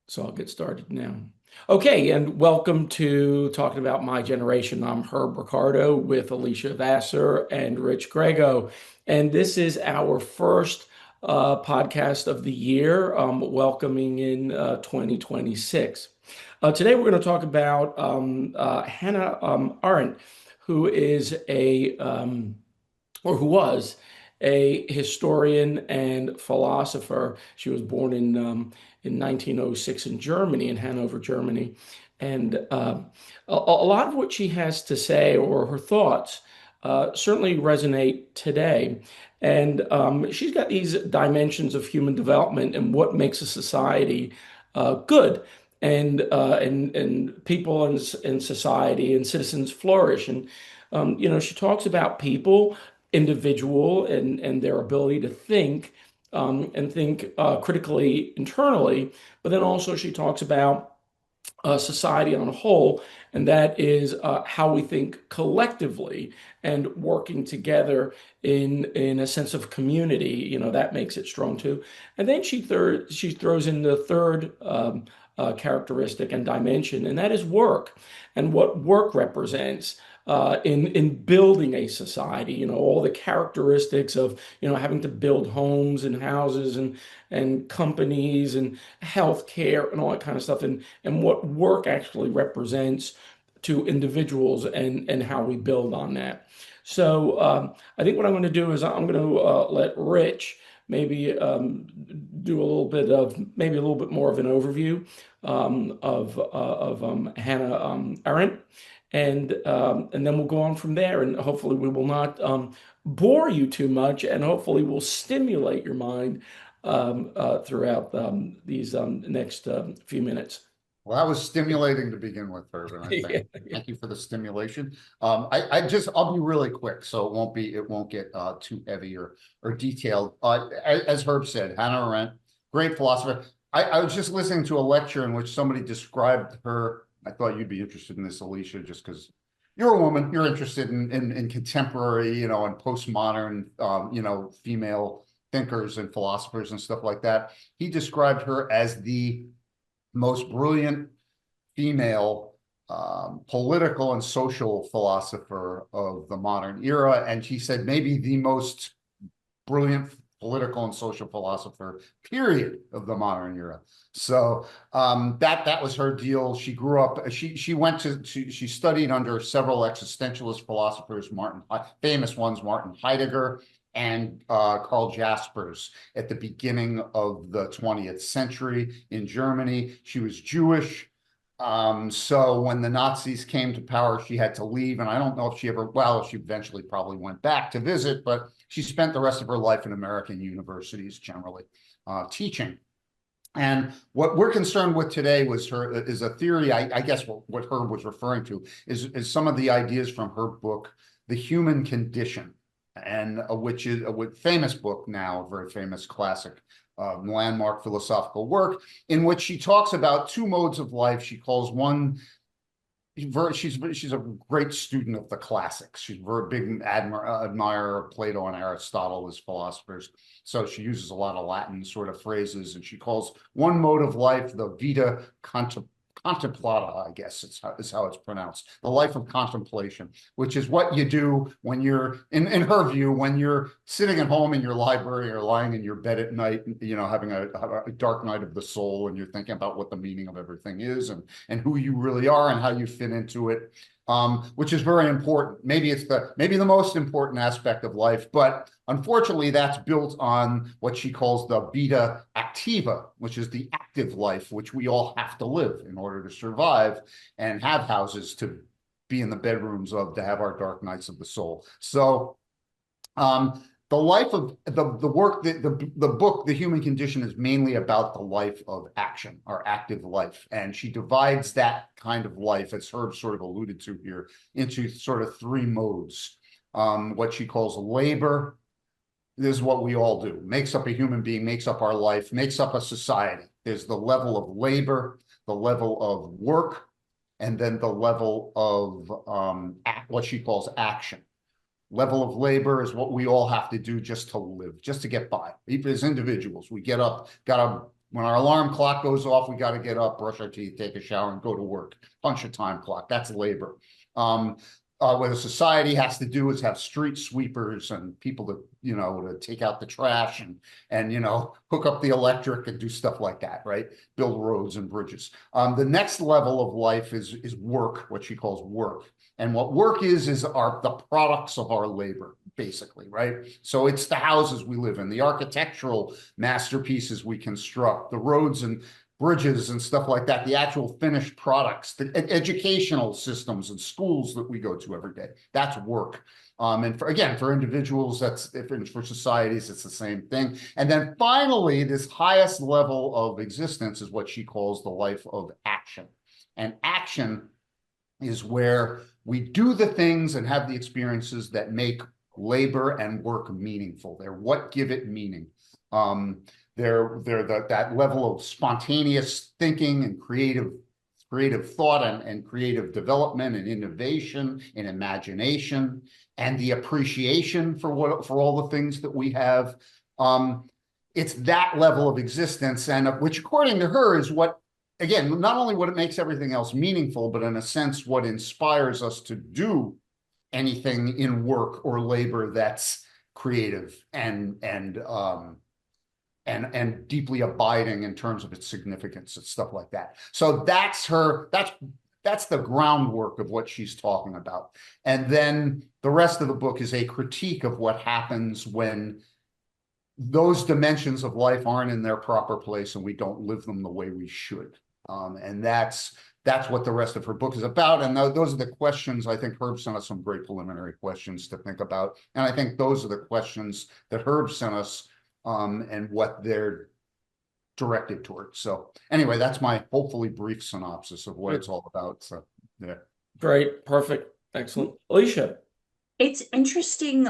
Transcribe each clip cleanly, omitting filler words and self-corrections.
So I'll get started now. Okay, and welcome to Talking About My Generation. I'm Herb Ricardo with Alicia Vassar and Rich Grego. And this is our first podcast of the year, welcoming in 2026. Today we're going to talk about Hannah Arendt, who is who was a historian and philosopher. She was born in 1906 in Germany, in Hanover, Germany. And a lot of what she has to say or her thoughts certainly resonate today. And she's got these dimensions of human development and what makes a society good and people in society and citizens flourish. And she talks about people, individual, and their ability to think and think critically internally. But then also she talks about society on a whole, and that is how we think collectively and working together in a sense of community. That makes it strong too. And then she throws in the third characteristic and dimension, and that is work and what work represents. In building a society, all the characteristics of, having to build homes and houses and companies and healthcare and all that kind of stuff, and what work actually represents to individuals and how we build on that. So I think what I'm going to do is I'm going to let Rich maybe do maybe a little bit more of an overview of Hannah Arendt, and then we'll go on from there, and hopefully we will not bore you too much, and hopefully we'll stimulate your mind throughout these next few minutes. Well, that was stimulating to begin with, Herb, and I Yeah. thank you for the stimulation. I'll be really quick, so it won't get too heavy or detailed. As Herb said, Hannah Arendt, great philosopher. I was just listening to a lecture in which somebody described her. I thought you'd be interested in this, Alicia, just because you're a woman, you're interested in contemporary, and postmodern, female thinkers and philosophers and stuff like that. He described her as the most brilliant female political and social philosopher of the modern era. And she said maybe the most brilliant political and social philosopher, period, of the modern era. So that was her deal. She grew up, she studied under several existentialist philosophers, famous ones, Martin Heidegger and Karl Jaspers, at the beginning of the 20th century in Germany. She was Jewish. So when the Nazis came to power, she had to leave. And I don't know if she eventually probably went back to visit, but she spent the rest of her life in American universities, generally teaching. And what we're concerned with today is a theory, I guess what Herb was referring to is some of the ideas from her book, The Human Condition, and which is a famous book now, a very famous classic landmark philosophical work, in which she talks about two modes of life. She calls one, she's a great student of the classics. She's a very big admirer of Plato and Aristotle as philosophers. So she uses a lot of Latin sort of phrases, and she calls one mode of life the vita contemplata, I guess is how it's pronounced, the life of contemplation, which is what you do when you're, in her view, when you're sitting at home in your library or lying in your bed at night, having a dark night of the soul, and you're thinking about what the meaning of everything is and who you really are and how you fit into it, which is very important. Maybe it's the most important aspect of life, but unfortunately, that's built on what she calls the vita activa, which is the active life, which we all have to live in order to survive and have houses to be in the bedrooms of, to have our dark nights of the soul. So the life of the book, The Human Condition, is mainly about the life of action, our active life. And she divides that kind of life, as Herb sort of alluded to here, into sort of three modes. What she calls labor. This is what we all do. Makes up a human being, makes up our life, makes up a society. There's the level of labor, the level of work, and then the level of what she calls action. Level of labor is what we all have to do just to live, just to get by. Even as individuals, we get up, got to When our alarm clock goes off, we got to get up, brush our teeth, take a shower, and go to work. Punch a time clock. That's labor. Um, what a society has to do is have street sweepers and people to, to take out the trash and hook up the electric and do stuff like that, right? Build roads and bridges. The next level of life is work, what she calls work. And what work is our the products of our labor, basically, right? So it's the houses we live in, the architectural masterpieces we construct, the roads and bridges and stuff like that, the actual finished products, the educational systems and schools that we go to every day. That's work. And for individuals, for societies, it's the same thing. And then finally, this highest level of existence is what she calls the life of action. And action is where we do the things and have the experiences that make labor and work meaningful. They're what give it meaning. They're that level of spontaneous thinking and creative thought and creative development and innovation and imagination and the appreciation for all the things that we have. It's that level of existence, and which, according to her, is what, again, not only what it makes everything else meaningful, but in a sense, what inspires us to do anything in work or labor that's creative and deeply abiding in terms of its significance and stuff like that. So that's the groundwork of what she's talking about. And then the rest of the book is a critique of what happens when those dimensions of life aren't in their proper place and we don't live them the way we should. And that's what the rest of her book is about. And those are the questions. I think Herb sent us some great preliminary questions to think about. And I think those are the questions that Herb sent us, and what they're directed towards. So anyway, that's my hopefully brief synopsis of what it's all about. So yeah. Great, perfect, excellent. Alicia. It's interesting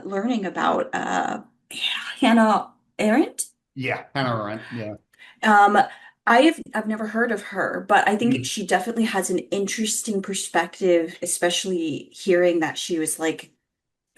learning about Hannah Arendt. Yeah, Hannah Arendt. Yeah. Um, I've never heard of her, but I think Mhm. she definitely has an interesting perspective, especially hearing that she was like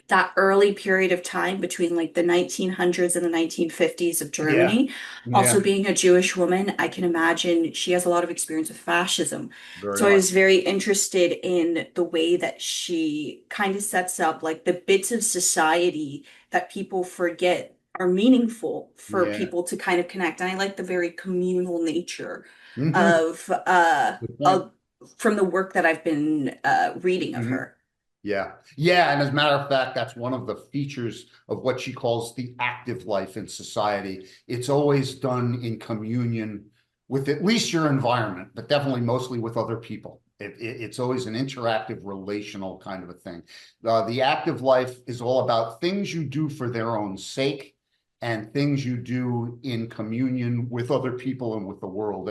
that early period of time between like the 1900s and the 1950s of Yeah. Germany. Also, Yeah. being a Jewish woman, I can imagine she has a lot of experience with fascism. Very So I much. was very interested in the way that she kind of sets up like the bits of society that people forget are meaningful for Yeah. people to kind of connect. And I like the very communal nature Hmm. of Good point. of from the work that I've been reading of Hmm. her. Yeah. Yeah. And as a matter of fact, that's one of the features of what she calls the active life in society. It's always done in communion with at least your environment, but definitely mostly with other people. It's always an interactive, relational kind of a thing. The active life is all about things you do for their own sake and things you do in communion with other people and with the world.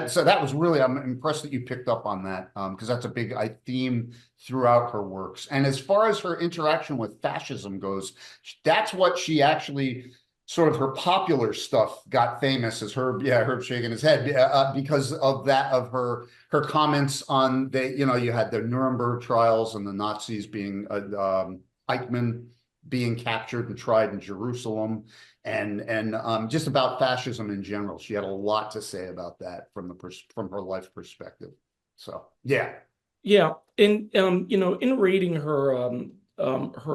So that was really, I'm impressed that you picked up on that, because that's a big theme throughout her works. And as far as her interaction with fascism goes, that's what she actually sort of her popular stuff got famous as Herb shaking his head, because of her comments on you had the Nuremberg trials and the Nazis being Eichmann being captured and tried in Jerusalem, and just about fascism in general. She had a lot to say about that from her life perspective. So yeah. Yeah, and in reading her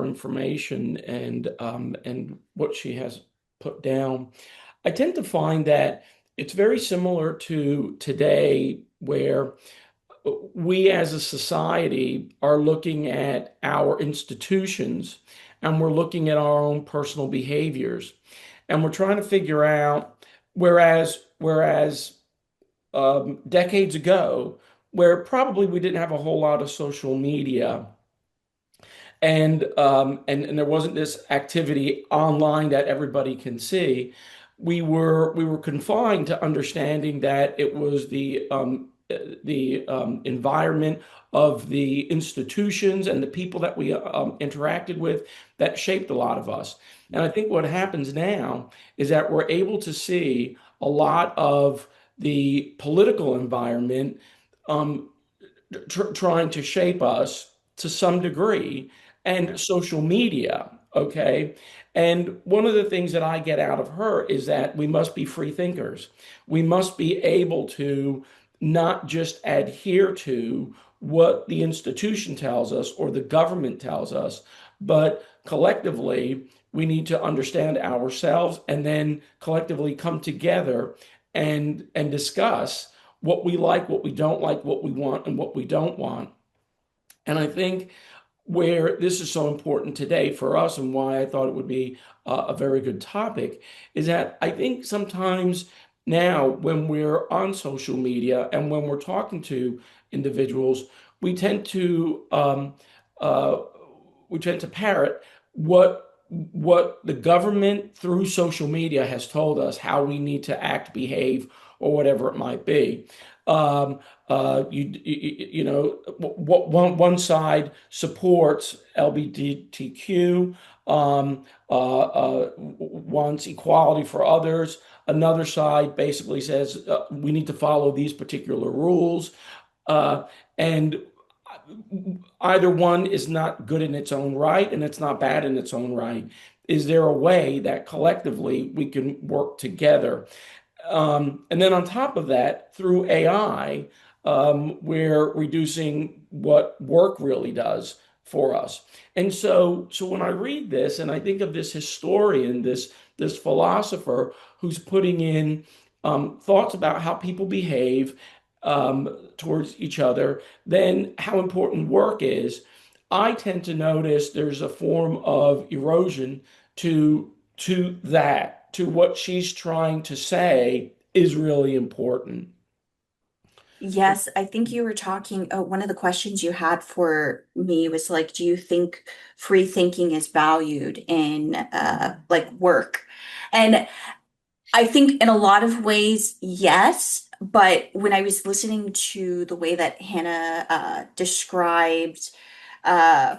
information and what she has put down, I tend to find that it's very similar to today, where we as a society are looking at our institutions and we're looking at our own personal behaviors, and we're trying to figure out, whereas decades ago, where probably we didn't have a whole lot of social media, and there wasn't this activity online that everybody can see. We were confined to understanding that it was the environment of the institutions and the people that we interacted with that shaped a lot of us. And I think what happens now is that we're able to see a lot of the political environment um, trying to shape us to some degree, and social media Okay. And one of the things that I get out of her is that we must be free thinkers. We must be able to not just adhere to what the institution tells us or the government tells us, but collectively, we need to understand ourselves and then collectively come together and discuss what we like, what we don't like, what we want, and what we don't want. And I think where this is so important today for us and why I thought it would be a very good topic is that I think sometimes now when we're on social media and when we're talking to individuals, we tend to uh, we tend to parrot what the government through social media has told us how we need to act, behave, or whatever it might be. Um, you know, what one side supports LGBTQ, wants equality for others. Another side basically says we need to follow these particular rules, and either one is not good in its own right, and it's not bad in its own right. Is there a way that collectively we can work together? And then on top of that, through AI, we're reducing what work really does for us. And so when I read this and I think of this historian, this philosopher who's putting in thoughts about how people behave towards each other, then how important work is, I tend to notice there's a form of erosion to that, to what she's trying to say is really important. Yes, I think you were talking, one of the questions you had for me was like, do you think free thinking is valued in like work? And I think in a lot of ways, yes. But when I was listening to the way that Hannah described uh,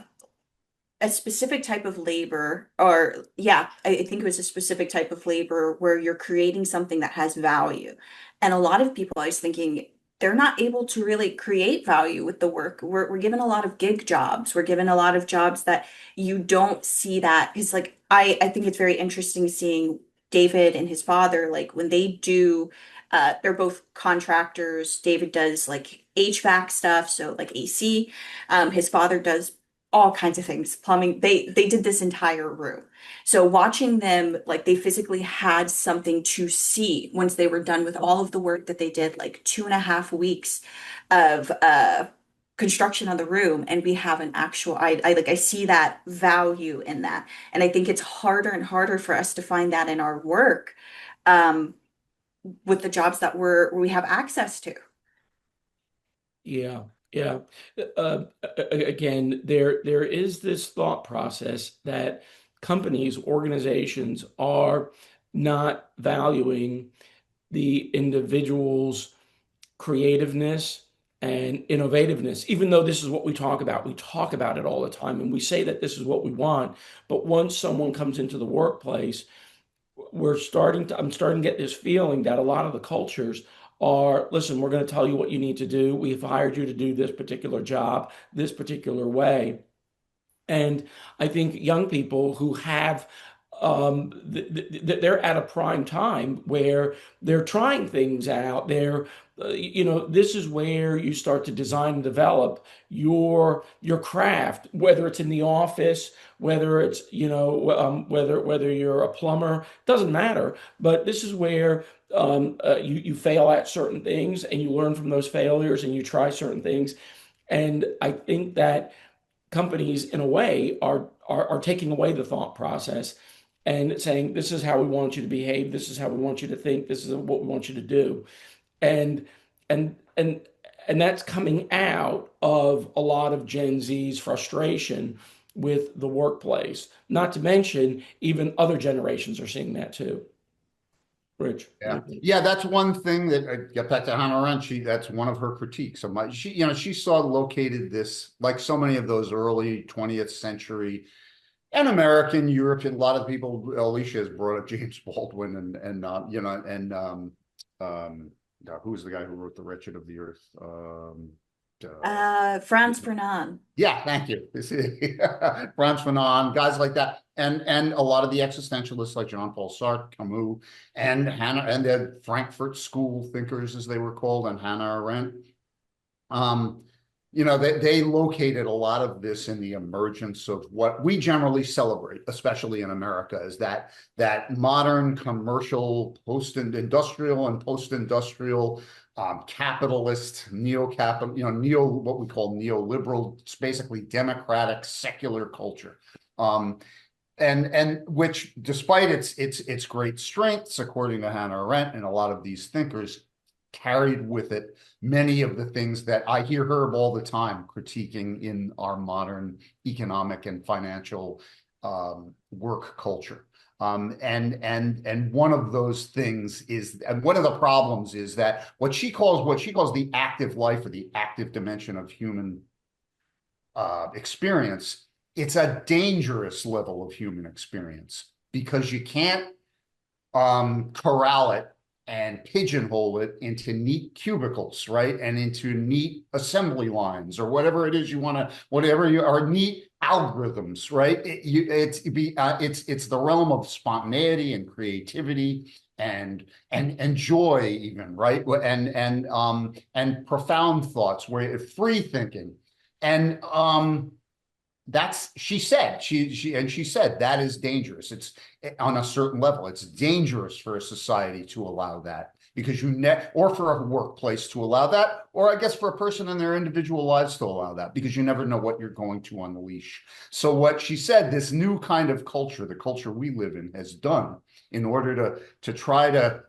a specific type of labor, or yeah, I think it was a specific type of labor where you're creating something that has value. And a lot of people, I was thinking, they're not able to really create value with the work. We're given a lot of gig jobs. We're given a lot of jobs that you don't see that. Because like I think it's very interesting seeing David and his father, like when they do they're both contractors. David does like HVAC stuff, so like AC. His father does all kinds of things, plumbing. They did this entire room. So watching them, like they physically had something to see once they were done with all of the work that they did, like 2.5 weeks of construction on the room, and we have an actual I like I see that value in that. And I think it's harder and harder for us to find that in our work, um, with the jobs that we have access to. Yeah, yeah. Again, there is this thought process that companies, organizations are not valuing the individual's creativeness and innovativeness, even though this is what we talk about. We talk about it all the time and we say that this is what we want. But once someone comes into the workplace, I'm starting to get this feeling that a lot of the cultures are, listen, we're going to tell you what you need to do. We've hired you to do this particular job, this particular way. And I think young people who have they're at a prime time where they're trying things out. This is where you start to design and develop your craft, whether it's in the office, whether it's whether you're a plumber, doesn't matter. But this is where you fail at certain things and you learn from those failures and you try certain things. And I think that companies in a way are taking away the thought process and saying this is how we want you to behave, this is how we want you to think, this is what we want you to do. And and and and that's coming out of a lot of Gen Z's frustration with the workplace, not to mention even other generations are seeing that too. Rich, what do Yeah, you think? yeah, that's one thing that I get back to Hannah Arendt. That's one of her critiques of she saw located this like so many of those early 20th century and American, European. A lot of people, Alicia has brought up James Baldwin and who's the guy who wrote The Wretched of the Earth? Franz Fanon. Yeah, thank you. Frantz Fanon, guys like that, and a lot of the existentialists like Jean-Paul Sartre, Camus, and Hannah, and the Frankfurt School thinkers, as they were called, and Hannah Arendt. Um, they located a lot of this in the emergence of what we generally celebrate, especially in America, is that modern commercial post-industrial and post-industrial capitalist, neo-capital, what we call neoliberal, it's basically democratic secular culture. And which, despite its great strengths, according to Hannah Arendt and a lot of these thinkers, carried with it many of the things that I hear Herb all the time critiquing in our modern economic and financial work culture. And one of those things is, and one of the problems is that what she calls the active life, or the active dimension of human experience, it's a dangerous level of human experience because you can't corral it and pigeonhole it into neat cubicles, right? And into neat assembly lines, or whatever it is you want to, whatever you are, neat algorithms, right? It's the realm of spontaneity and creativity and joy, even, right? And profound thoughts, where free thinking. And that's, she said that is dangerous. It's, on a certain level, it's dangerous for a society to allow that, because or for a workplace to allow that, or I guess for a person in their individual lives to allow that, because you never know what you're going to unleash. So what she said, this new kind of culture, the culture we live in, has done in order to try to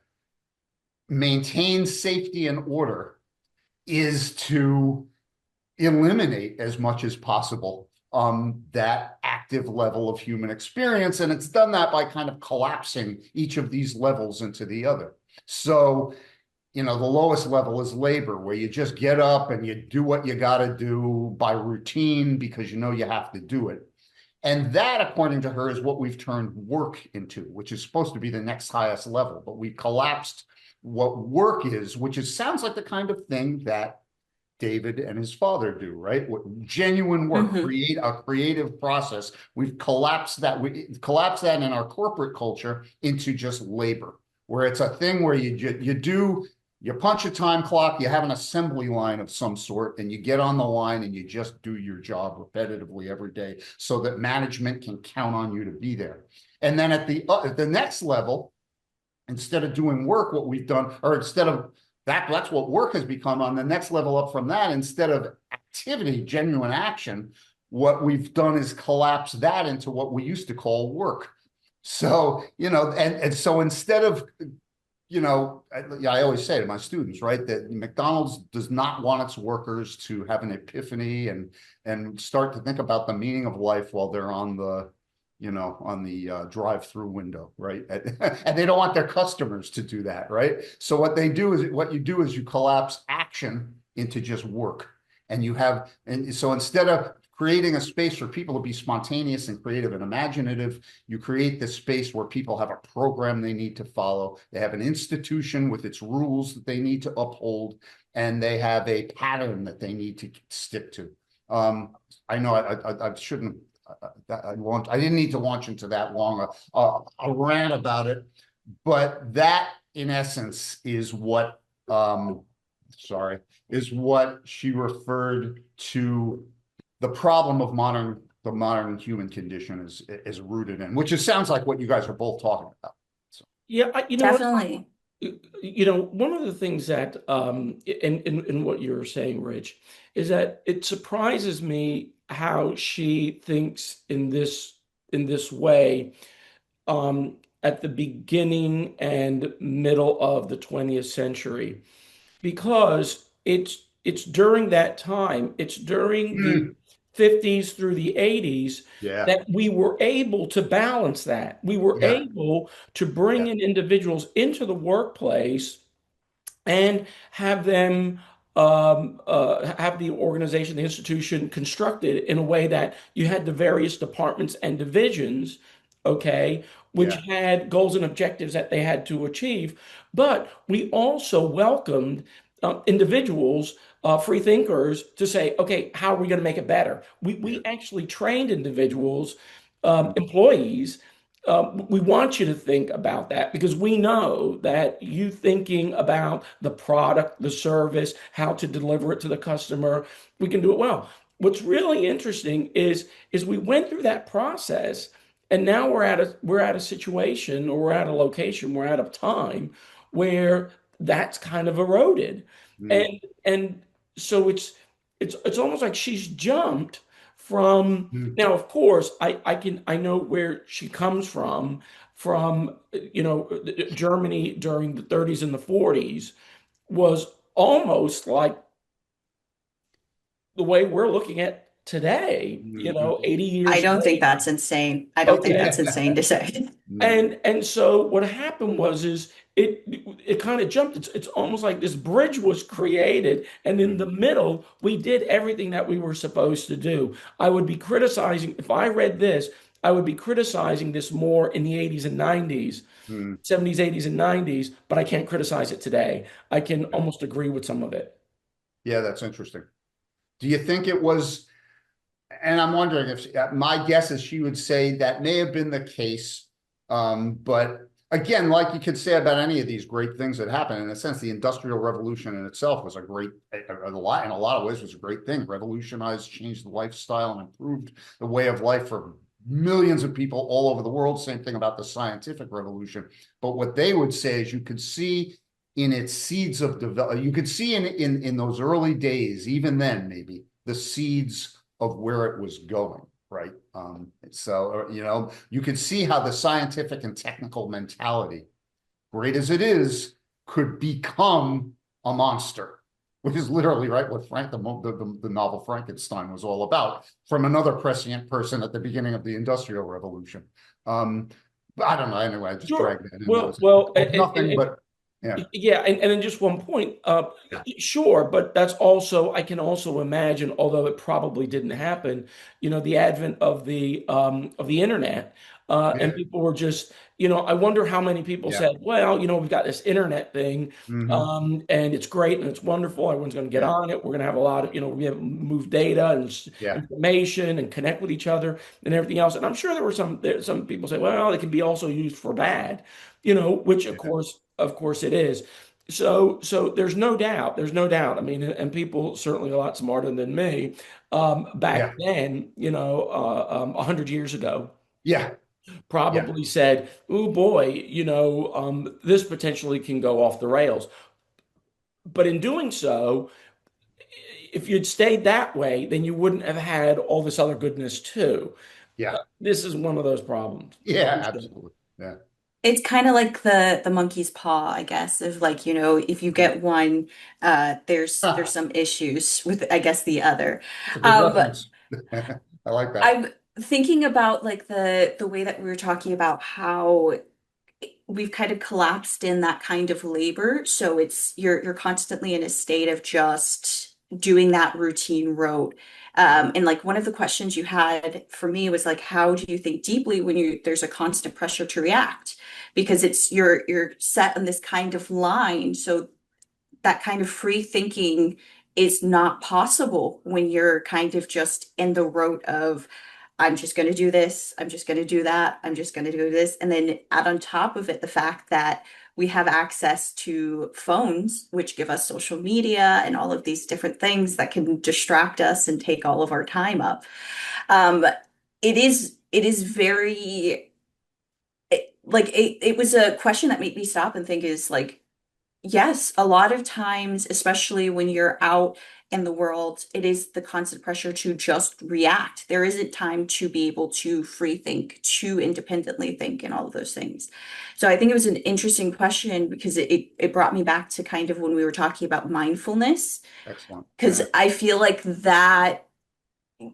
maintain safety and order, is to eliminate as much as possible that active level of human experience. And it's done that by kind of collapsing each of these levels into the other. So, the lowest level is labor, where you just get up and you do what you got to do by routine because you have to do it. And that, according to her, is what we've turned work into, which is supposed to be the next highest level. But we collapsed what work is, which sounds like the kind of thing that David and his father do, right? What genuine work, create a creative process. We've collapsed that. We collapsed that in our corporate culture into just labor, where it's a thing where you punch a time clock, you have an assembly line of some sort, and you get on the line and you just do your job repetitively every day, so that management can count on you to be there. And then at the next level, instead of doing work, what we've done, or instead of that's what work has become. On the next level up from that, instead of activity, genuine action, what we've done is collapse that into what we used to call work. So, and so instead of, I always say to my students, right, that McDonald's does not want its workers to have an epiphany and start to think about the meaning of life while they're on the drive-through window, right? And they don't want their customers to do that, right? So what you do is you collapse action into just work. And so instead of creating a space for people to be spontaneous and creative and imaginative, you create this space where people have a program they need to follow. They have an institution with its rules that they need to uphold, and they have a pattern that they need to stick to. I know I shouldn't. I didn't need to launch into that long a rant about it, but that, in essence, is what she referred to the problem of the modern human condition is rooted in, which sounds like what you guys are both talking about. So. Yeah, Definitely. One of the things that in what you're saying, Rich, is that it surprises me how she thinks in this way at the beginning and middle of the 20th century, because it's during that time, it's during the 50s through the 80s that we were able to balance that. We were able to bring in individuals into the workplace and have them have the organization, the institution constructed in a way that you had the various departments and divisions, okay, which had goals and objectives that they had to achieve. But we also welcomed individuals, free thinkers, to say, okay, how are we going to make it better? Yeah. We actually trained individuals, Mm, employees. We want you to think about that because we know that you thinking about the product, the service, how to deliver it to the customer, we can do it well. What's really interesting is we went through that process, and now we're at a situation, or we're at a location, we're at a time where that's kind of eroded. mm, And so it's almost like she's jumped from. mm, Now, of course, I know where she comes from, Germany during the 30s and the 40s was almost like the way we're looking at today, mhm. 80 I years don't think later. that's insane. I don't think Okay. that's insane to say. Mm, And so what happened was is it kind of jumped. It's almost like this bridge was created, and in the mm, middle, we did everything that we were supposed to do. I would be criticizing if I read this, I would be criticizing this more in the 80s and 90s, mm. 70s, 80s, and 90s, but I can't criticize it today. I can almost agree with some of it. Yeah, that's interesting. Do you think it was, and I'm wondering if my guess is she would say that may have been the case. But again, like you could say about any of these great things that happen, in a sense, the Industrial Revolution in itself was in a lot of ways was a great thing. Revolutionized, changed the lifestyle, and improved the way of life for millions of people all over the world. Same thing about the scientific revolution. But what they would say is you could see in its seeds of develop, you could see in those early days, even then maybe the seeds of where it was going, right? So, you could see how the scientific and technical mentality, great as it is, could become a monster, which is literally right what the novel Frankenstein was all about, from another prescient person at the beginning of the Industrial Revolution. But I don't know. Anyway, I just Sure. dragged that in. That Well, was well, nothing, but yeah, yeah, and then just one point. yeah, Sure, but that's also I can also imagine, although it probably didn't happen, the advent of the internet, and yeah. people were just, I wonder how many people Yeah. said, well, we've got this internet thing, Hmm. and it's great and it's wonderful. Everyone's going to get Yeah. on it. We're going to have a lot of, we have move data and Yeah. information and connect with each other and everything else. And I'm sure some people say, well, it can be also used for bad, which Yeah. of course it is. So there's no doubt. I mean, and people certainly a lot smarter than me, back Yeah. then, 100 years ago, Yeah. Yeah. probably said, "Oh boy, this potentially can go off the rails." But in doing so, if you'd stayed that way, then you wouldn't have had all this other goodness too. Yeah. This is one of those problems. Yeah. Absolutely. Yeah. It's kind of like the monkey's paw, I guess, of like, if you Mm. get one, there's some issues with, I guess, the other. It's a good But reference. I like that. I'm thinking about like the way that we were talking about how we've kind of collapsed in that kind of labor. So you're constantly in a state of just doing that routine rote. Mhm. And like one of the questions you had for me was like, how do you think deeply when there's a constant pressure to react? Because you're set on this kind of line. So that kind of free thinking is not possible when you're kind of just in the rote of I'm just going to do this, I'm just going to do that, I'm just going to do this, and then add on top of it the fact that we have access to phones which give us social media and all of these different things that can distract us and take all of our time up. um it is very it was a question that made me stop and think is like, yes, a lot of times, especially when you're out in the world, it is the constant pressure to just react. There isn't time to be able to free think, to independently think, and all of those things. So I think it was an interesting question because it brought me back to kind of when we were talking about mindfulness, Excellent. because Yeah. I feel like that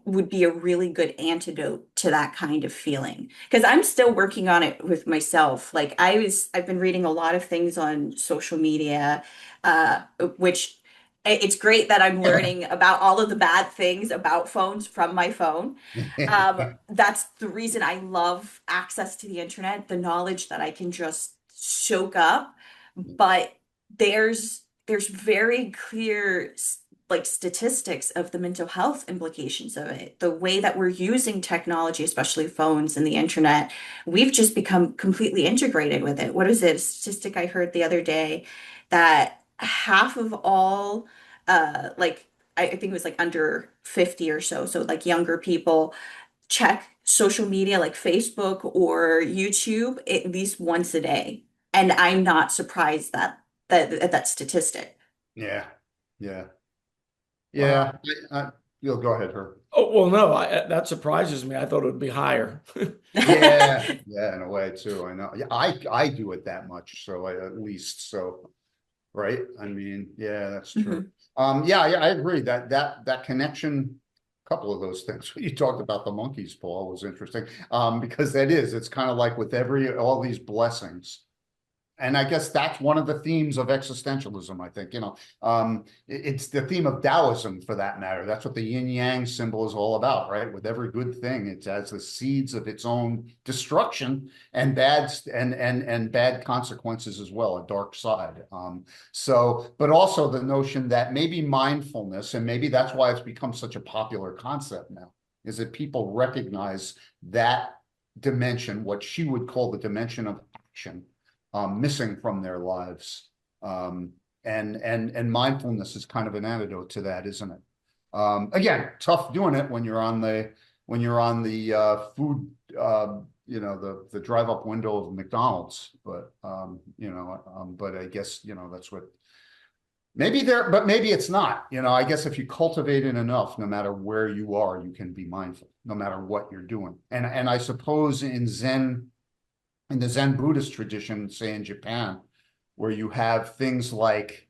would be a really good antidote to that kind of feeling. Because I'm still working on it with myself. Like I've been reading a lot of things on social media, uh, which it's great that I'm learning about all of the bad things about phones from my phone. That's the reason I love access to the internet, the knowledge that I can just soak up. But there's there's very clear like statistics of the mental health implications of it. The way that we're using technology, especially phones and the internet, we've just become completely integrated with it. What is it? A statistic I heard the other day that half of all like I think it was like under 50 or so, so like younger people check social media like Facebook or YouTube at least once a day. And I'm not surprised that statistic. Yeah. Yeah. Wow. Yeah. You'll go ahead, Herb. Oh, well, no, that surprises me. I thought it would be higher. Yeah. Yeah, in a way too. I know. Yeah, I do it that much. So at least so. Right? I mean, yeah, that's true. Mhm. Yeah, yeah, I agree that connection, a couple of those things you talked about the monkeys, Paul, was interesting. Because it's kind of like with all these blessings. And I guess that's one of the themes of existentialism, I think, it's the theme of Taoism for that matter. That's what the yin yang symbol is all about, right? With every good thing, it has the seeds of its own destruction and bad consequences as well, a dark side. But also the notion that maybe mindfulness, and maybe that's why it's become such a popular concept now, is that people recognize that dimension, what she would call the dimension of action, missing from their lives. And mindfulness is kind of an antidote to that, isn't it? Again, tough doing it when you're on the food, the drive up window of McDonald's, but I guess, that's what but maybe it's not. I guess if you cultivate it enough, no matter where you are, you can be mindful, no matter what you're doing. And I suppose in the Zen Buddhist tradition, say in Japan, where you have things like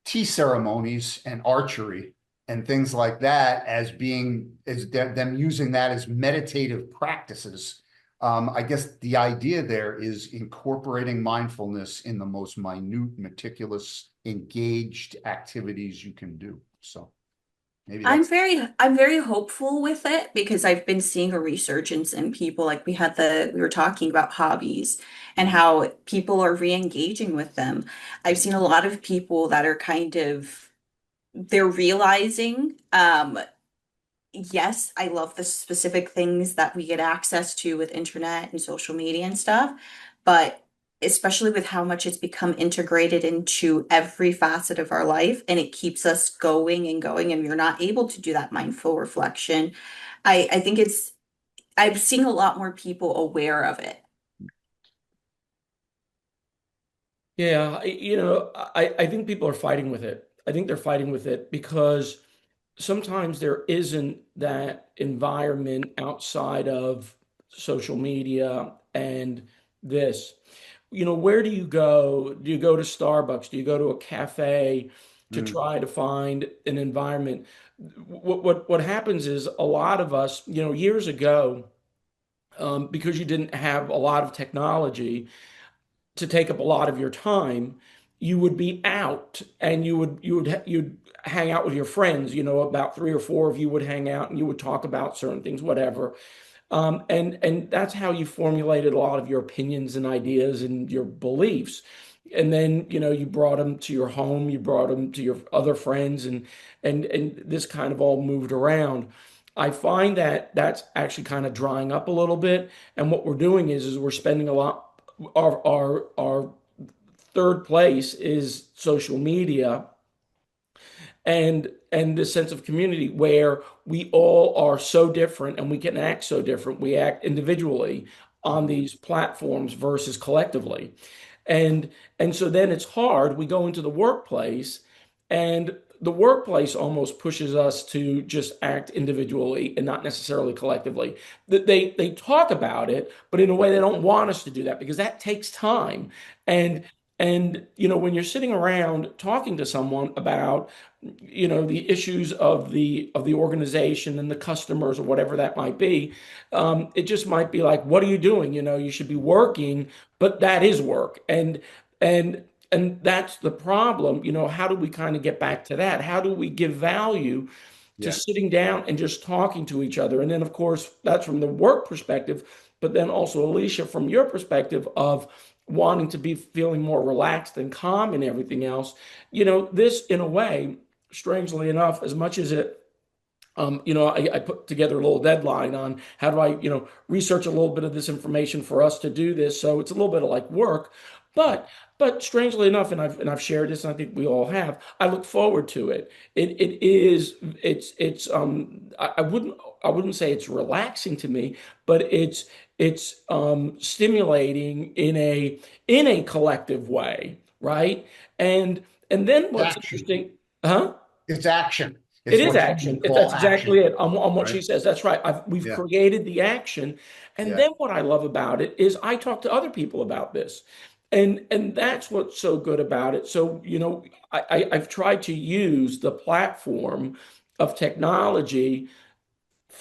tea ceremonies and archery and things like that as them using that as meditative practices. I guess the idea there is incorporating mindfulness in the most minute, meticulous, engaged activities you can do. So maybe that's I'm very hopeful with it because I've been seeing a resurgence in people. Like we were talking about hobbies and how people are re-engaging with them. I've seen a lot of people that are they're realizing, yes, I love the specific things that we get access to with internet and social media and stuff, but especially with how much it's become integrated into every facet of our life and it keeps us going and going and we're not able to do that mindful reflection. I think I'm seeing a lot more people aware of it. Yeah, I think people are fighting with it. I think they're fighting with it because sometimes there isn't that environment outside of social media and this. Where do you go? Do you go to Starbucks? Do you go to a cafe to mm, try to find an environment? What happens is a lot of us, years ago, because you didn't have a lot of technology to take up a lot of your time, you would be out and you'd hang out with your friends. About three or four of you would hang out and you would talk about certain things, whatever. And that's how you formulated a lot of your opinions and ideas and your beliefs. And then, you brought them to your home, you brought them to your other friends, and this kind of all moved around. I find that that's actually kind of drying up a little bit. And what we're doing is we're spending a lot. Our third place is social media and the sense of community where we all are so different and we can act so different. We act individually on mm, these platforms versus collectively. And so then it's hard. We go into the workplace and the workplace almost pushes us to just act individually and not necessarily collectively. They talk about it, but in a way they don't want us to do that because that takes time. And when you're sitting around talking to someone about the issues of the organization and the customers or whatever that might be, it just might be like, what are you doing? You should be working, but that is work. And that's the problem. How do we kind of get back to that? How do we give value to yeah. sitting down and just talking to each other? And then, of course, that's from the work perspective, but then also, Alicia, from your perspective of wanting to be feeling more relaxed and calm and everything else, this in a way, strangely enough, as much as it I put together a little deadline on how do I, research a little bit of this information for us to do this. So it's a little bit of like work, but strangely enough, and I've shared this, and I think we all have. I look forward to it. It is it's I wouldn't say it's relaxing to me, but it's stimulating in a collective way, right? And then what's Action. interesting, huh? It's action. It It's is what you action. would call That's exactly action, it. On what right? she says. That's right. We've Yeah, created the action. And yeah, then what I love about it is I talk to other people about this. And that's what's so good about it. So, I've tried to use the platform of technology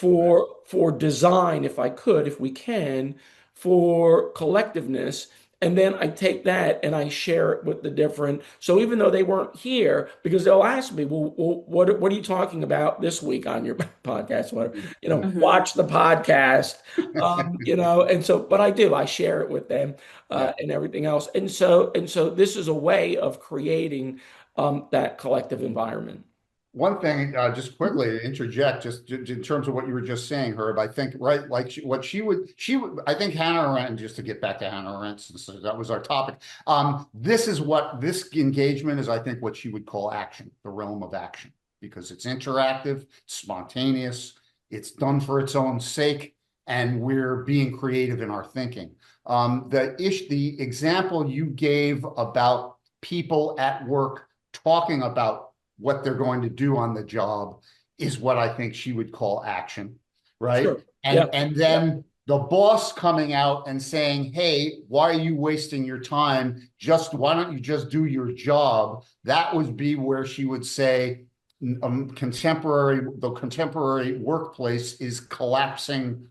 right. for design, if I could, if we can, for collectiveness. And then I take that and I share it with the different. So even though they weren't here, because they'll ask me, well, what are you talking about this week on your podcast? What, Mhm. watch the podcast, and so, but I do, I share it with them, Yeah. and everything else. And so this is a way of creating, that collective environment. One thing, just Mhm. quickly to interject, just in terms of what you were just saying, Herb, I think, right, like what she would, I think Hannah Arendt, just to get back to Hannah Arendt, since that was our topic, this engagement is, I think, what she would call action, the realm of action, because it's interactive, spontaneous, it's done for its own sake, and we're being creative in our thinking. The example you gave about people at work talking about what they're going to do on the job is what I think she would call action, right? Sure. And Yep. and Yep. then the boss coming out and saying, "Hey, why are you wasting your time? Just why don't you just do your job?" That would be where she would say, the contemporary workplace is collapsing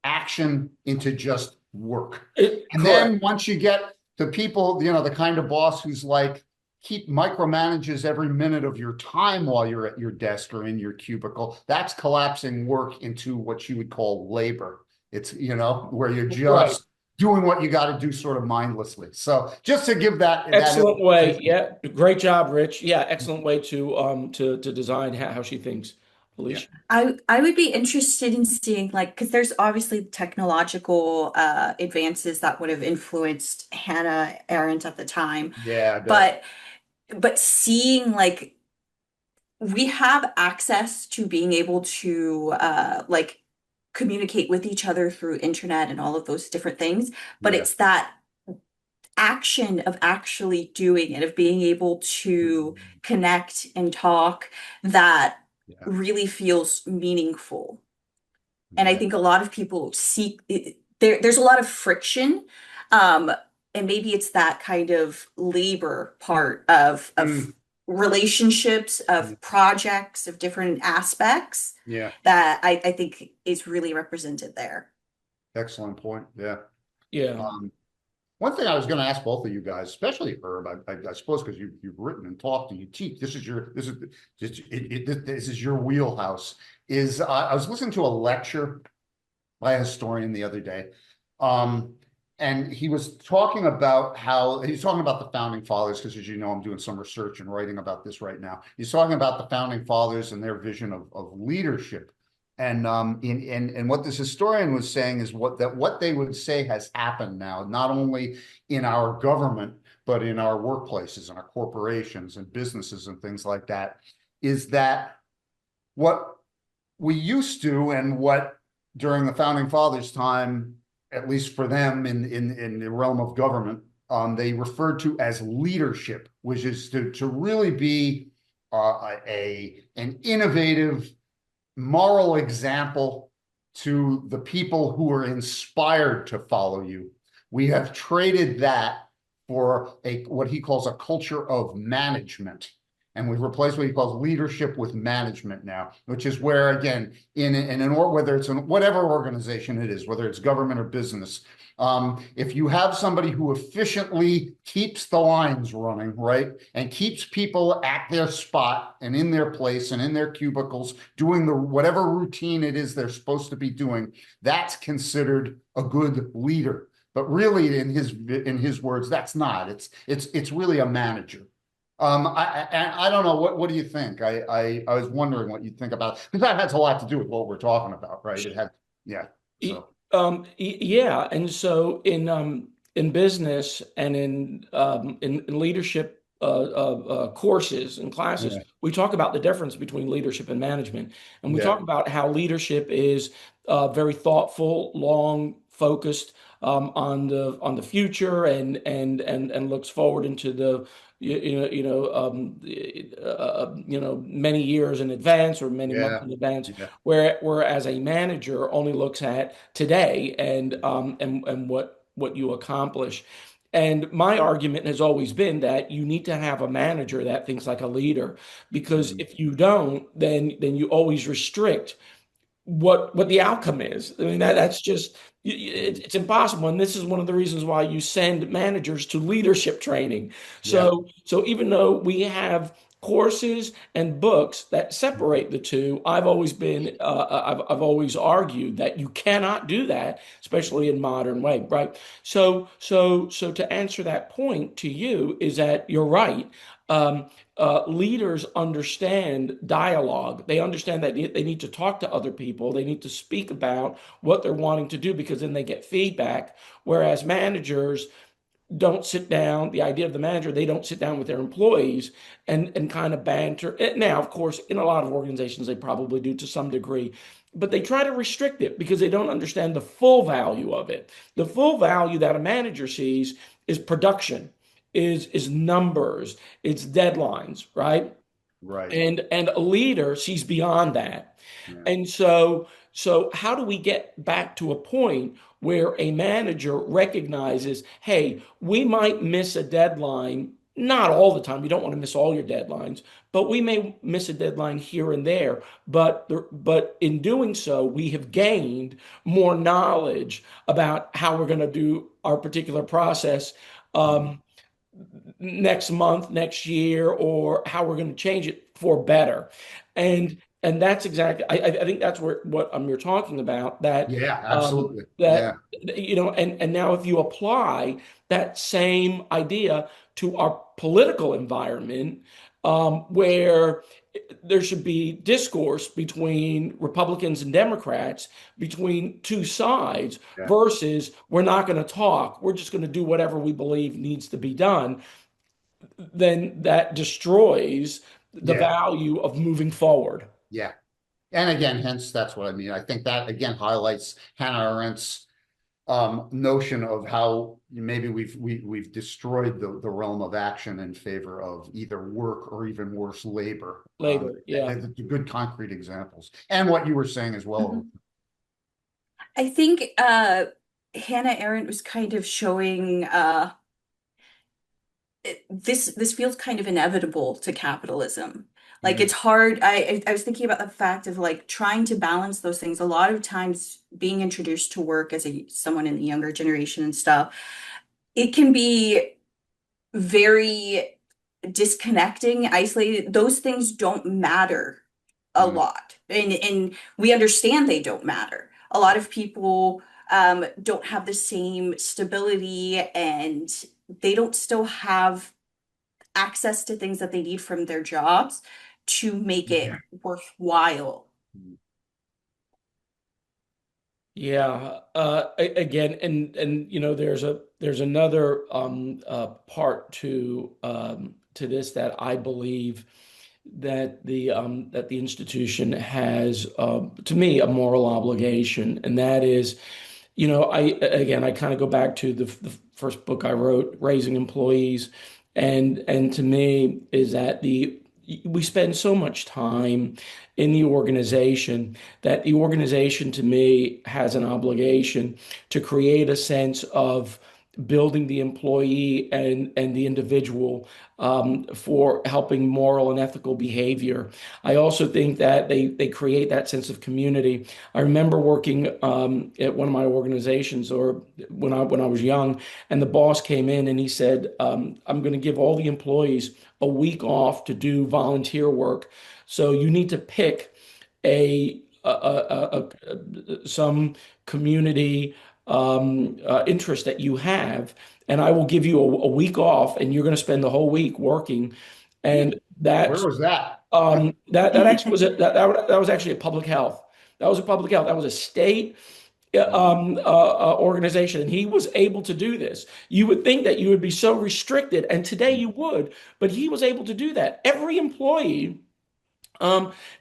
action into just work. And Correct. then once you get to people, the kind of boss who's like, keep micromanages every minute of your time while you're at your desk or in your cubicle, that's collapsing work into what you would call labor. It's, where you're Right. just doing what you got to do sort of mindlessly. So just to give that Excellent way. illustration. Yeah. Great job, Rich. Yeah. Excellent way to design how she thinks, Yeah. Alicia. I would be interested in seeing like because there's obviously technological advances that would have influenced Hannah Arendt at the time, Yeah, I bet. but seeing like we have access to being able to like communicate with each other through internet and all of those different things, but Yeah. it's that action of actually doing it, of being able to connect and talk that Yeah. really feels meaningful. And I Yeah. think a lot of people seek there's a lot of friction. Um, and maybe it's that kind of labor part of Mm. relationships, of projects, of different aspects Yeah. that I think is really represented there. Excellent point. Yeah. Yeah. Um, One thing I was going to ask both of you guys, especially Herb, I suppose because you've written and talked and you teach. This is your wheelhouse. I was listening to a lecture by a historian the other day, um, and he was talking about the founding fathers, because as you know, I'm doing some research and writing about this right now. He's talking about the founding fathers and their vision of leadership. And what this historian was saying is what they would say has happened now, not only in our government, but in our workplaces and our corporations and businesses and things like that, is that what we used to, and what during the founding fathers' time, at least for them in the realm of government, they referred to as leadership, which is to really be an innovative moral example to the people who are inspired to follow you. We have traded that for what he calls a culture of management. And we've replaced what he calls leadership with management now, which is where, again, whether it's in whatever organization it is, whether it's government or business, if you have somebody who efficiently keeps the lines running, right, and keeps people at their spot and in their place and in their cubicles doing whatever routine it is they're supposed to be doing, that's considered a good leader. but really in his words, that's not. It's really a manager. I don't know what do you think? I was wondering what you think about because that has a lot to do with what we're talking about, right? It had yeah. Y- So yeah, and so in business and in leadership courses and classes, yeah, we talk about the difference between leadership and management, and we yeah, talk about how leadership is very thoughtful, long focused on the future and looks forward into the many years in advance or many months yeah, in advance yeah. whereas a manager only looks at today and what you accomplish. And my argument has always been that you need to have a manager that thinks like a leader, because Mhm. if you don't, then you always restrict what the outcome is. I mean that's just it's impossible, and this is one of the reasons why you send managers to leadership training. Yeah. So even though we have courses and books that separate the two, I've always argued that you cannot do that, especially in modern way, right? So to answer that point to you is that you're right. Um, Leaders understand dialogue. They understand that they need to talk to other people. They need to speak about what they're wanting to do because then they get feedback. Whereas managers don't sit down, the idea of the manager, they don't sit down with their employees and kind of banter. Now, of course, in a lot of organizations, they probably do to some degree, but they try to restrict it because they don't understand the full value of it. The full value that a manager sees is production, is numbers, it's deadlines, right? Right. And a leader sees beyond that. Yeah. And so how do we get back to a point where a manager recognizes, hey, we might miss a deadline, not all the time. You don't want to miss all your deadlines, but we may miss a deadline here and there. But in doing so, we have gained more knowledge about how we're going to do our particular process. Mhm. Um, Next month, next year, or how we're going to change it for better. And that's exactly I think that's where what you're talking about Yeah, absolutely. Yeah. that and now if you apply that same idea to our political environment, where there should be discourse between Republicans and Democrats, between two sides, Yeah. versus we're not going to talk, we're just going to do whatever we believe needs to be done, then that destroys the Yeah. value of moving forward. Yeah. And again, hence that's what I mean. I think that again highlights Hannah Arendt's notion of how maybe we've destroyed the realm of action in favor of either work or even worse labor. Labor, yeah. And the good concrete examples, and what you were saying as well. Mhm. I think Hannah Arendt was kind of showing this feels kind of inevitable to capitalism. Like Mm, it's hard. I was thinking about the fact of like trying to balance those things. A lot of times being introduced to work as a someone in the younger generation and stuff, it can be very disconnecting, isolated. Those things don't matter a mm, lot. And we understand they don't matter. A lot of people don't have the same stability and they don't still have access to things that they need from their jobs to make yeah. it worthwhile. Mm, Yeah. Again, and there's another part to this that I believe that the institution has, to me, a moral obligation, and that is, I kind of go back to the first book I wrote, Raising Employees, and to me is that the we spend so much time in the organization that the organization to me has an obligation to create a sense of building the employee and the individual, for helping moral and ethical behavior. I also think that they create that sense of community. I remember working at one of my organizations, or when I was young, and the boss came in and he said, "I'm going to give all the employees a week off to do volunteer work. So you need to pick some community interest that you have, and I will give you a week off, and you're going to spend the whole week working. And Ooh, where that's was that? that actually was that was actually a public health. That was a public health. That was a state organization, and he was able to do this. You would think that you would be so restricted, and today you would, but he was able to do that. Every employee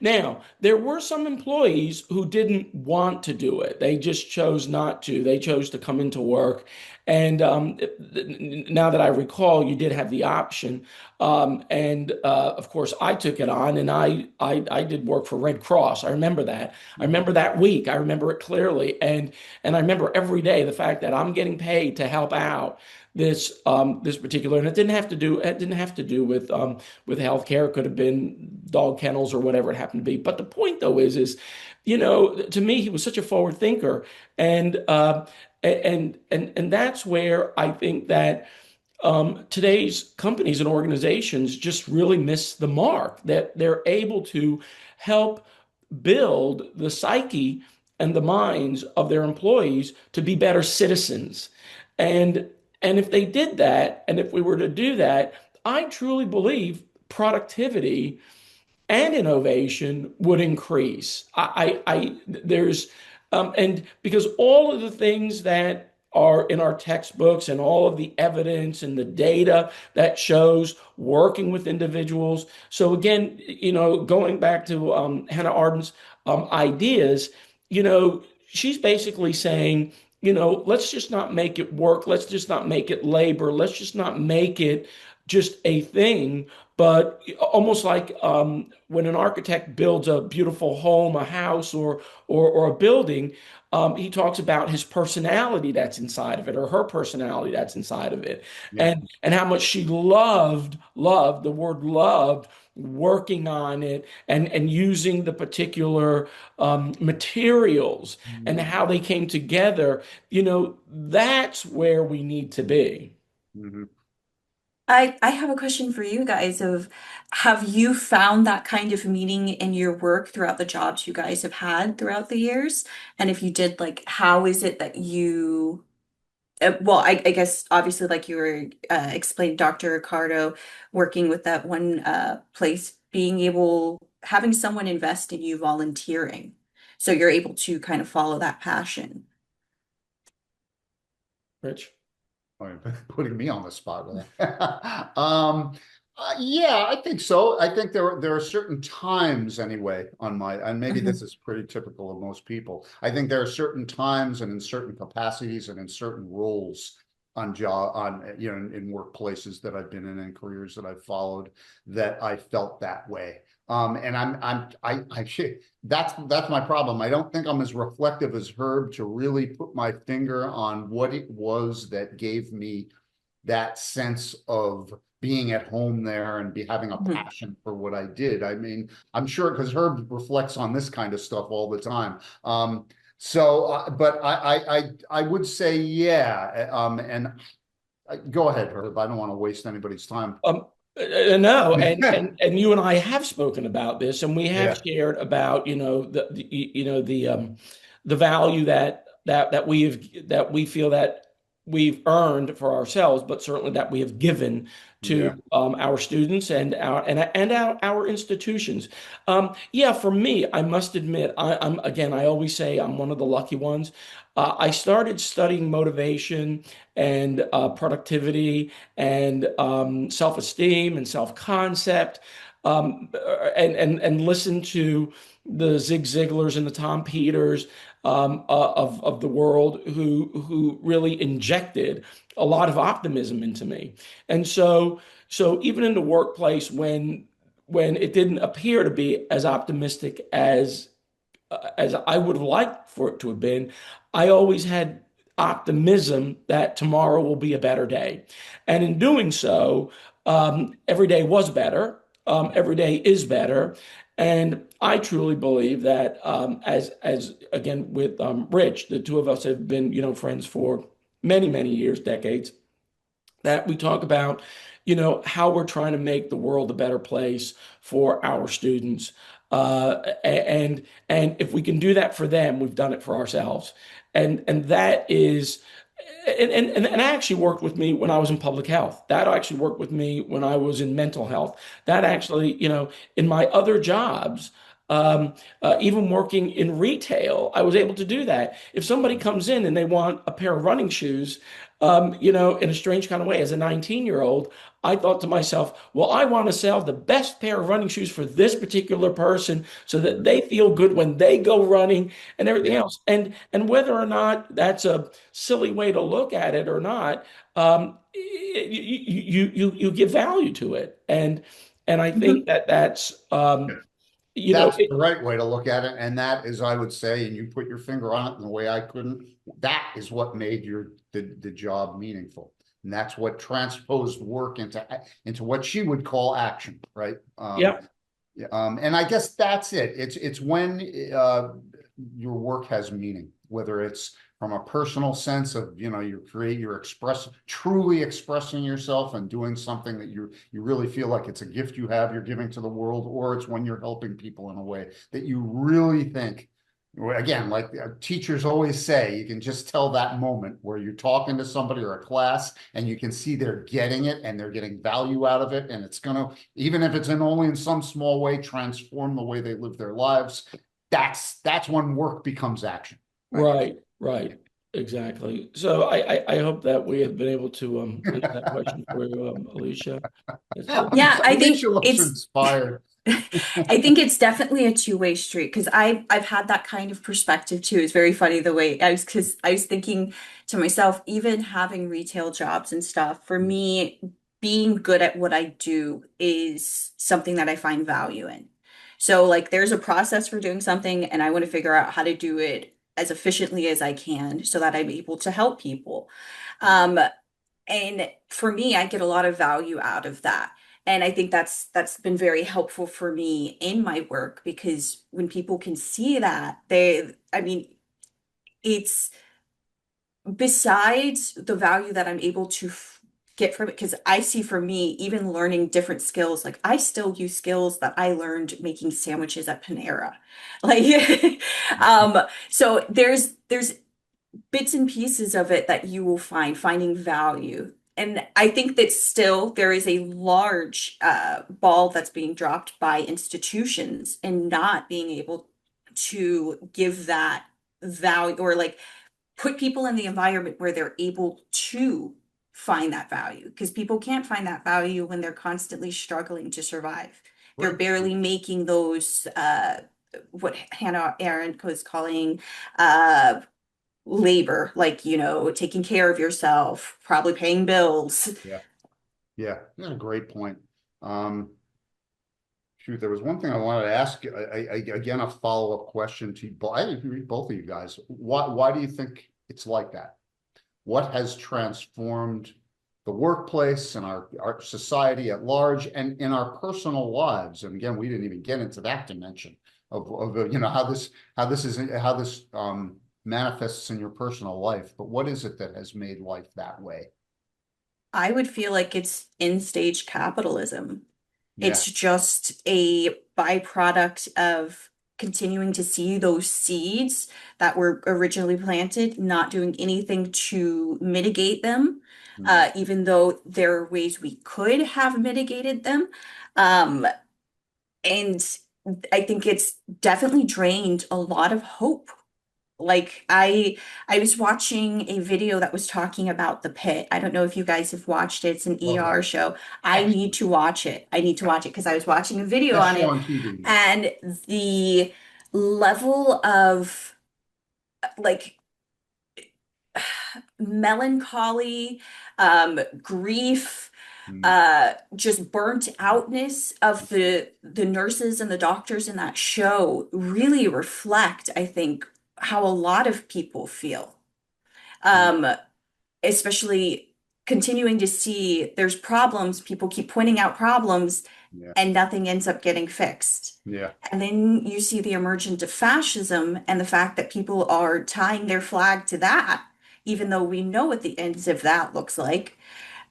now, there were some employees who didn't want to do it. They just chose not to. They chose to come into work. And now that I recall, you did have the option. And of course, I took it on, and I did work for Red Cross. I remember that. I remember that week. I remember it clearly. And I remember every day the fact that I'm getting paid to help out this particular, and it didn't have to do with healthcare. It could have been dog kennels or whatever it happened to be. But the point though is, to me, he was such a forward thinker, and and that's where I think that today's companies and organizations just really miss the mark. That they're able to help build the psyche and the minds of their employees to be better citizens. And and if they did that, and if we were to do that, I truly believe productivity and innovation would increase. There's, and because all of the things that are in our textbooks and all of the evidence and the data that shows working with individuals. So again, going back to Hannah Arendt's ideas, she's basically saying, let's just not make it work. Let's just not make it labor. Let's just not make it just a thing, but almost like when an architect builds a beautiful home, a house, or a building, he talks about his personality that's inside of it, or her personality that's inside of it, Yeah. and how much she loved the word loved, working on it and using the particular materials and how they came together. That's where we need to be. Mhm. I have a question for you guys of have you found that kind of meaning in your work throughout the jobs you guys have had throughout the years? And if you did, like, how is it that you well, I guess obviously like you were explaining Dr. Ricardo working with that one place, being able having someone invest in you volunteering. So you're able to kind of follow that passion. Rich. Oh, you're putting me on the spot with that. Yeah, I think so. I think there are certain times anyway and maybe this Mhm. is pretty typical of most people. I think there are certain times and in certain capacities and in certain roles in workplaces that I've been in and careers that I've followed that I felt that way. And that's my problem. I don't think I'm as reflective as Herb to really put my finger on what it was that gave me that sense of being at home there and be having a Mhm. passion for what I did. I mean, I'm sure because Herb reflects on this kind of stuff all the time. But I would say, yeah. And go ahead, Herb. I don't want to waste anybody's time. No, and you and I have spoken about this, and we have Yeah, shared about the value that we feel that we've earned for ourselves, but certainly that we have given to yeah, our students and our institutions. Yeah, for me, I must admit, I'm again, I always say I'm one of the lucky ones. I started studying motivation and productivity and self-esteem and self-concept, and listen to the Zig Ziglars and the Tom Peters of the world who really injected a lot of optimism into me. And so even in the workplace when it didn't appear to be as optimistic as I would have liked for it to have been, I always had optimism that tomorrow will be a better day. And in doing so, every day was better. Every day is better. And I truly believe that as again with Rich, the two of us have been, friends for many, many years, decades, that we talk about, how we're trying to make the world a better place for our students. And if we can do that for them, we've done it for ourselves. And that is and that actually worked with me when I was in public health. That actually worked with me when I was in mental health. That actually, in my other jobs, even working in retail, I was able to do that. If somebody comes in and they want a pair of running shoes, in a strange kind of way, as a 19-year-old, I thought to myself, well, I want to sell the best pair of running shoes for this particular person so that they feel good when they go running and everything Yeah. else. And whether or not that's a silly way to look at it or not, you give value to it. And I think Mhm. that's That's the it, right way to look at it. And that is, I would say, and you put your finger on it in the way I couldn't, that is what made the job meaningful. And that's what transposed work into what she would call action, right? yeah, Yeah, and I guess that's it. It's when your work has meaning, whether it's from a personal sense of, truly expressing yourself and doing something that you really feel like it's a gift you're giving to the world, or it's when you're helping people in a way that you really think. Again, like teachers always say, you can just tell that moment where you're talking to somebody or a class and you can see they're getting it and they're getting value out of it. And it's going to, even if it's only in some small way, transform the way they live their lives. That's when work becomes action, right? right, right, exactly. So I hope that we have been able to answer that question for you, Alicia. It's been Yeah, I think Alicia looks it's inspired. I think it's definitely a two-way street because I've had that kind of perspective too. It's very funny the way because I was thinking to myself, even having retail jobs and stuff, for me, being good at what I do is something that I find value in. So like there's a process for doing something and I want to figure out how to do it as efficiently as I can so that I'm able to help people. Um, and for me, I get a lot of value out of that. And I think that's been very helpful for me in my work because when people can see that, I mean, it's besides the value that I'm able to get from it, because I see for me, even learning different skills, like I still use skills that I learned making sandwiches at Panera. Like, so there's bits and pieces of it that you will finding value. And I think that still there is a large ball that's being dropped by institutions and not being able to give that value or like put people in the environment where they're able to find that value because people can't find that value when they're constantly struggling to survive. They're Right. barely making those what Hannah Arendt was calling uh labor, like, taking care of yourself, probably paying bills. Yeah. Yeah. That's a great point. Um, Shoot, there was one thing I wanted to ask. Again, a follow-up question to I agree, both of you guys. Why do you think it's like that? What has transformed the workplace and our society at large and in our personal lives? And again, we didn't even get into that dimension of how this manifests in your personal life. But what is it that has made life that way? I would feel like it's in stage capitalism. Yeah. It's just a byproduct of continuing to see those seeds that were originally planted, not doing anything to mitigate them, Mm, even though there are ways we could have mitigated them. Um, and I think it's definitely drained a lot of hope. Like I was watching a video that was talking about the pit. I don't know if you guys have watched it. It's an love ER that. show. I need Excellent. to watch it. I need to Yeah. watch it because I was watching a video Best on show it on TV. and the level of like melancholy, grief, Mm, just burnt outness of the nurses and the doctors in that show really reflect, I think, how a lot of people feel. yeah. Um, Especially continuing to see there's problems, people keep pointing out problems Yeah. and nothing ends up getting fixed. Yeah. And then you see the emergence of fascism and the fact that people are tying their flag to that, even though we know what the ends of that looks like.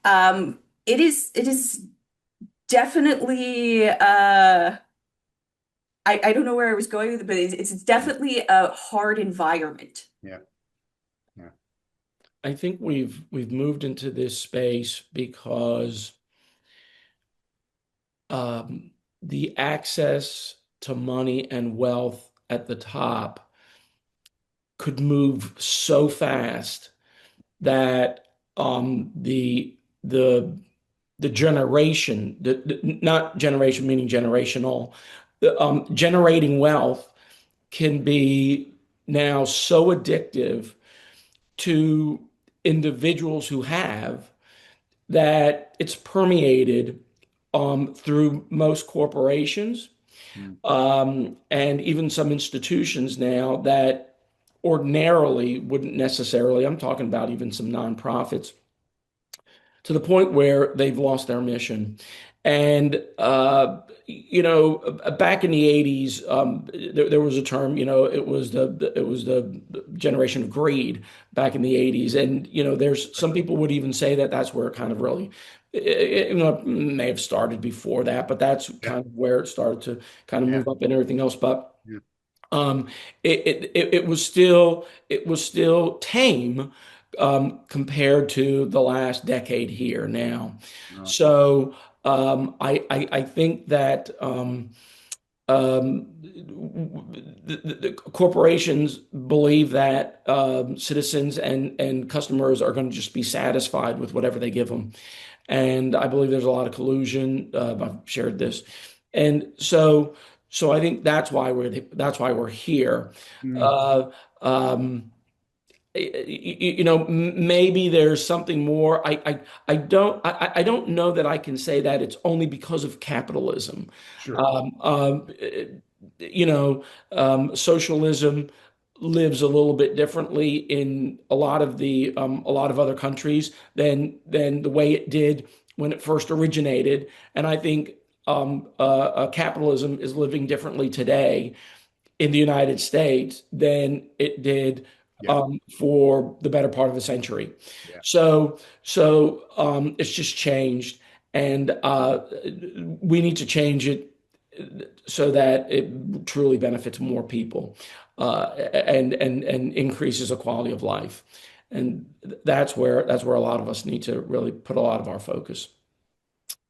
Um, it is definitely I don't know where I was going with it, but it's definitely a hard environment. Yeah. I think we've moved into this space because the access to money and wealth at the top could move so fast that the the generation, not generation meaning generational, generating wealth can be now so addictive to individuals who have that it's permeated through most corporations Mm. and even some institutions now that ordinarily wouldn't necessarily, I'm talking about even some nonprofits, to the point where they've lost their mission. And, back in the 80s, there was a term, it was the generation of greed back in the 80s. And, there's some people would even say that that's where it kind of really, it may have started before that, but that's Yeah, kind of where it started to kind of yeah, move up and everything else. But yeah. um, it was still tame compared to the last decade here now. No. So I think that the corporations believe that citizens and customers are going to just be satisfied with whatever they give them. And I believe there's a lot of collusion. I've shared this, and so I think that's why we're here. Mm. Uh, um, maybe there's something more. I don't know that I can say that it's only because of capitalism. Sure. Um, um, eh, Socialism lives a little bit differently in a lot of other countries than the way it did when it first originated, and I think capitalism is living differently today in the United States than it did Yeah, for the better part of a century. yeah. So it's just changed, and we need to change it so that it truly benefits more people and increases the quality of life. And that's where a lot of us need to really put a lot of our focus.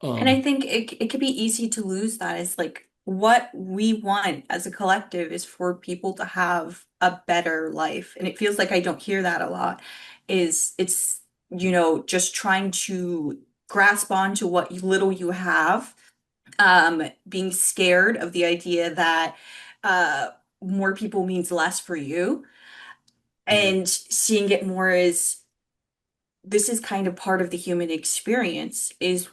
And I Um, think it could be easy to lose that. Is like what we want as a collective is for people to have a better life. And it feels like I don't hear that a lot. It's just trying to grasp onto what little you have, being scared of the idea that uh more people means less for you, Mm. and seeing it more as this is kind of part of the human experience is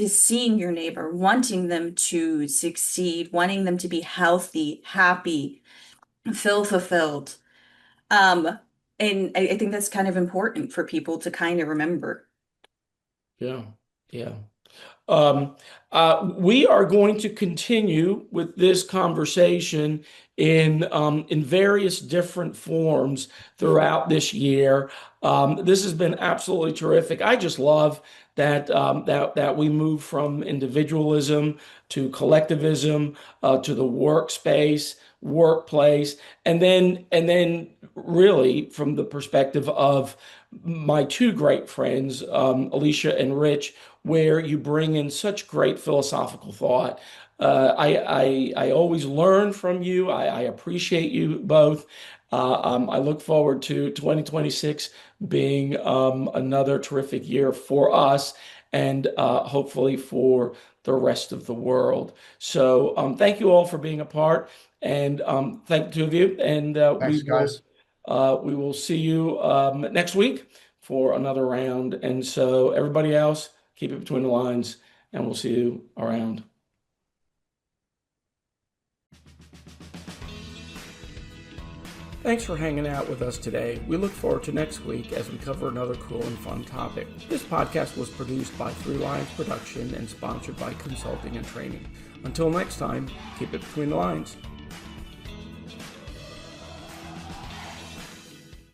seeing your neighbor, wanting them to succeed, wanting them to be healthy, happy, feel fulfilled. Um, and I think that's kind of important for people to kind of remember. yeah, yeah. Um, we are going to continue with this conversation in various different forms throughout this year. This has been absolutely terrific. I just love that we move from individualism to collectivism to the workspace, workplace, and then really from the perspective of my two great friends, Alicia and Rich, where you bring in such great philosophical thought. I always learn from you. I appreciate you both. I look forward to 2026 being another terrific year for us and hopefully for the rest of the world. So thank you all for being a part, and thank the two of you. And Thanks, guys. we will see you next week for another round. And so everybody else, keep it between the lines, and we'll see you around. Thanks for hanging out with us today. We look forward to next week as we cover another cool and fun topic. This podcast was produced by Three Lions Production and sponsored by Consulting and Training. Until next time, keep it between the lines.